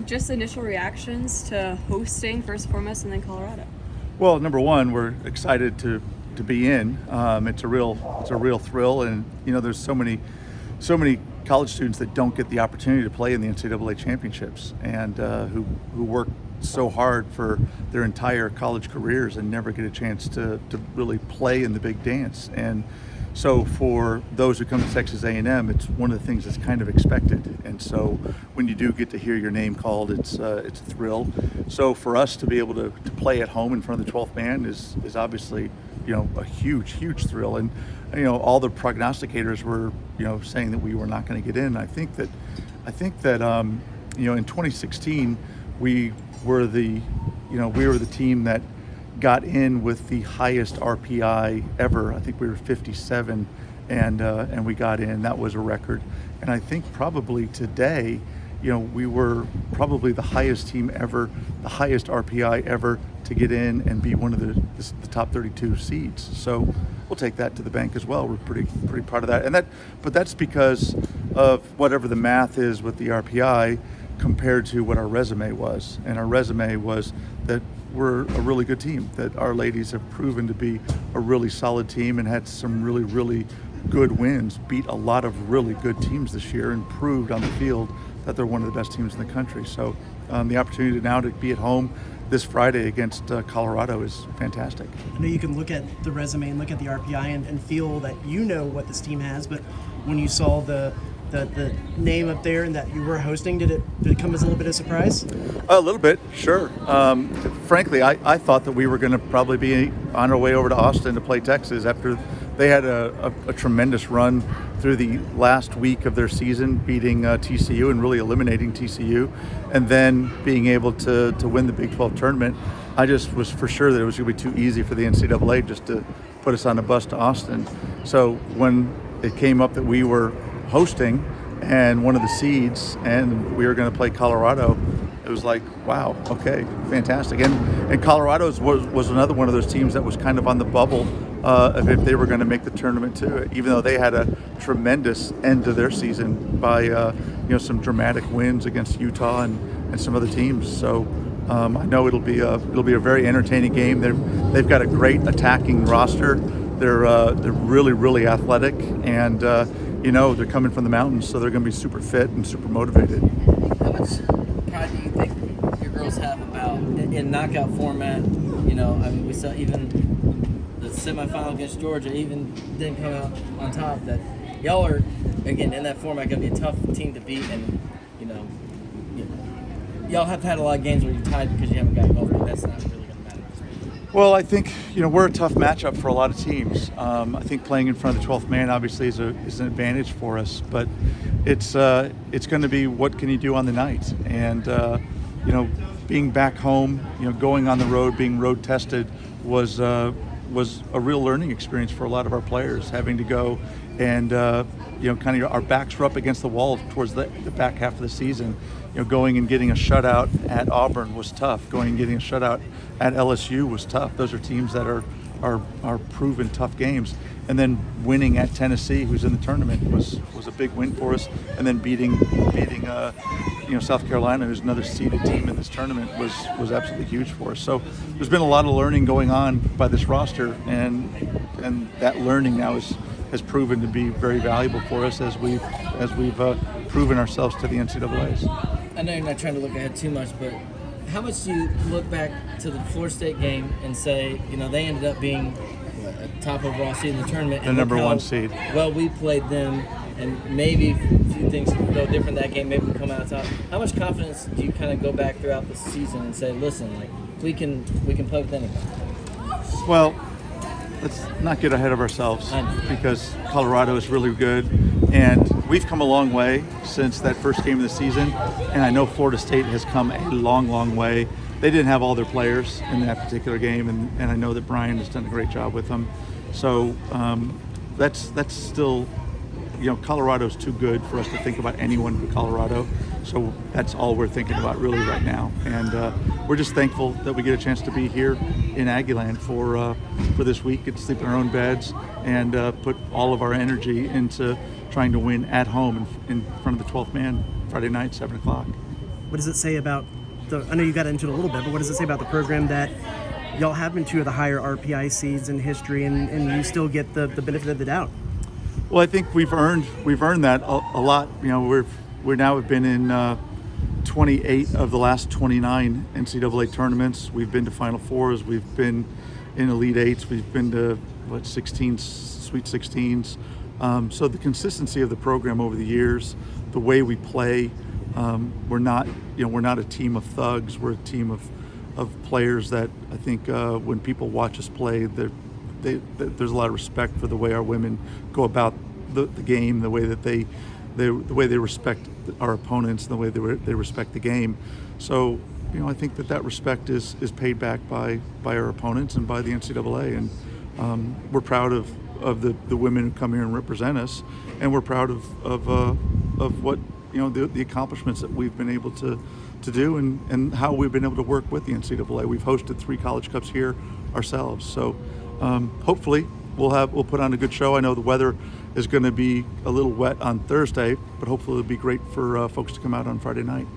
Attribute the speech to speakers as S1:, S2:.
S1: just initial reactions to hosting first and foremost and then Colorado?
S2: Well, number one, we're excited to be in. It's a real thrill, and there's so many college students that don't get the opportunity to play in the NCAA championships, and who work so hard for their entire college careers and never get a chance to really play in the big dance. And so for those who come to Texas A&M, it's one of the things that's kind of expected. And so when you do get to hear your name called, it's a thrill. So for us to be able to play at home in front of the 12th man is obviously a huge thrill. And all the prognosticators were saying that we were not going to get in. I think that in 2016 we were the team that got in with the highest RPI ever. I think we were 57, and we got in. That was a record. And I think probably today, we were probably the highest team ever, the highest RPI ever to get in and be one of the top 32 seeds. So we'll take that to the bank as well. We're pretty proud of that. But that's because of whatever the math is with the RPI compared to what our resume was. And our resume was that we're a really good team, that our ladies have proven to be a really solid team and had some really good wins, beat a lot of really good teams this year, and proved on the field that they're one of the best teams in the country. So the opportunity now to be at home this Friday against Colorado is fantastic.
S3: I know you can look at the resume and look at the RPI and feel that what this team has, but when you saw the name up there and that you were hosting, did it come as a little bit of a surprise?
S2: A little bit, sure. Frankly, I thought that we were going to probably be on our way over to Austin to play Texas after they had a tremendous run through the last week of their season, beating TCU and really eliminating TCU, and then being able to win the Big 12 tournament. I just was for sure that it was going to be too easy for the NCAA just to put us on a bus to Austin. So when it came up that we were hosting and one of the seeds and we were going to play Colorado, it was like, wow, okay, fantastic. And Colorado was another one of those teams that was kind of on the bubble of if they were going to make the tournament too, even though they had a tremendous end to their season by some dramatic wins against Utah and some other teams. So I know it'll be a very entertaining game. They've got a great attacking roster. They're really athletic, and they're coming from the mountains, so they're going to be super fit and super motivated.
S4: How much pride do you think your girls have about in knockout format? We saw even the semifinal against Georgia even didn't come out on top. That y'all are, again, in that format going to be a tough team to beat, and y'all have had a lot of games where you tied because you haven't got both, but that's not really going to matter.
S2: Well, I think we're a tough matchup for a lot of teams. I think playing in front of the 12th man obviously is an advantage for us, but it's going to be what can you do on the night, and being back home, going on the road, being road tested was a real learning experience for a lot of our players, having to go and kind of our backs were up against the wall towards the back half of the season. Going and getting a shutout at Auburn was tough. Going and getting a shutout at LSU was tough. Those are teams that are proven tough games. And then winning at Tennessee, who's in the tournament, was a big win for us. And then beating South Carolina, who's another seeded team in this tournament, was absolutely huge for us. So there's been a lot of learning going on by this roster, and that learning now has proven to be very valuable for us as we've proven ourselves to the NCAAs.
S4: I know you're not trying to look ahead too much, but how much do you look back to the Florida State game and say, they ended up being a top overall seed in the tournament,
S2: the number one seed.
S4: Well, we played them, and maybe a few things could go different that game. Maybe we come out top. How much confidence do you kind of go back throughout the season and say, listen, we can play with anybody?
S2: Well, let's not get ahead of ourselves, because Colorado is really good, and we've come a long way since that first game of the season, and I know Florida State has come a long way. They didn't have all their players in that particular game, and I know that Brian has done a great job with them. So that's still, Colorado's too good for us to think about anyone but Colorado. So that's all we're thinking about really right now. And we're just thankful that we get a chance to be here in Aggieland for this week, get to sleep in our own beds, and put all of our energy into trying to win at home in front of the 12th man Friday night, 7 o'clock.
S3: What does it say about I know you got into it a little bit, but what does it say about the program that y'all have been two of the higher RPI seeds in history, and you still get the benefit of the doubt?
S2: Well, I think we've earned that a lot. You know, we now have been in 28 of the last 29 NCAA tournaments. We've been to Final Fours. We've been in Elite Eights. We've been to 16 Sweet 16s. So the consistency of the program over the years, the way we play, we're not a team of thugs. We're a team of players that I think when people watch us play, there's a lot of respect for the way our women go about the game, the way that they respect our opponents, the way they respect the game. So, you know, I think that respect is paid back by our opponents and by the NCAA, and we're proud of the women who come here and represent us, and we're proud of what, you know, the accomplishments that we've been able to do, and how we've been able to work with the NCAA. We've hosted 3 College Cups here ourselves, so hopefully we'll put on a good show. I know the weather is going to be a little wet on Thursday, but hopefully it'll be great for folks to come out on Friday night.